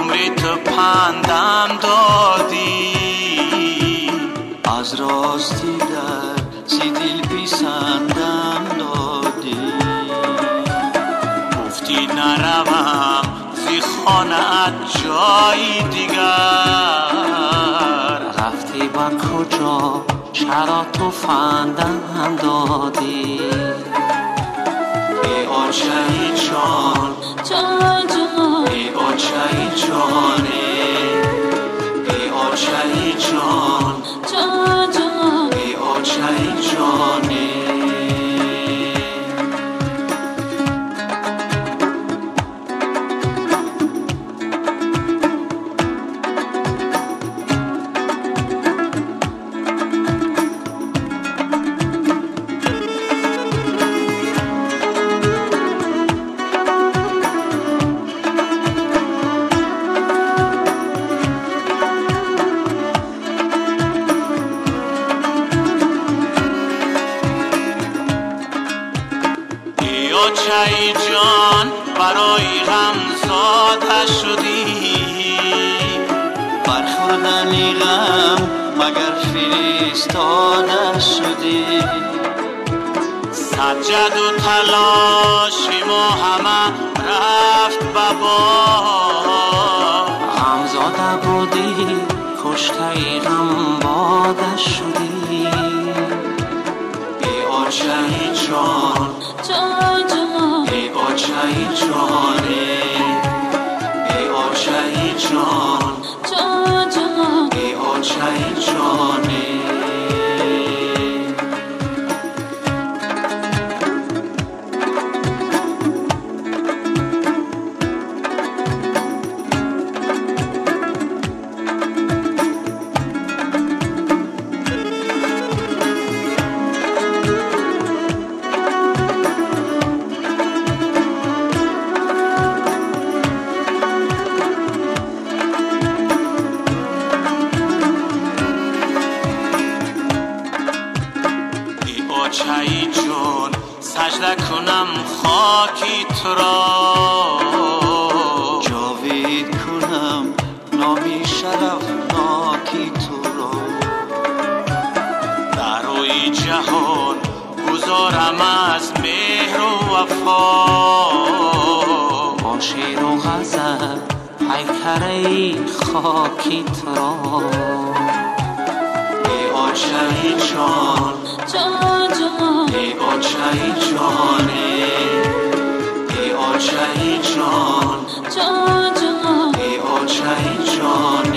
عمری تو پندم دادی، از راستی در زیدیل پیسندم دادی. گفتی نروم زی خانه جایی دیگر، رفتی بر کجا چرا تو فندم دادی. ای آچهی جان جان جان، ای آچهی جانه، ای آچهی جان جان جان، ای آچهی جانه. آچهی جان برای غم زاده شدی، برخوردنی غم مگر فرستاده شدی. سجد و تلاش ما همه رفت به باد، غم زاده بودی کشته غم باده شدی. ای آچهی جان جان جان، ای آچهی جانه، ای آچهی جان جان جان، ای آچهی جانه. آچهی جان سجده کنم خاکی تو را، جاوید کنم نامی شرفناکی تو را. در روی جهان گذارم از مهر و وفا، با شعر و غزل پیکره خاکی تو را. ای آچهی جان جان جان، ای آچهی جانه، ای آچهی جان جان جان، ای آچهی جانه.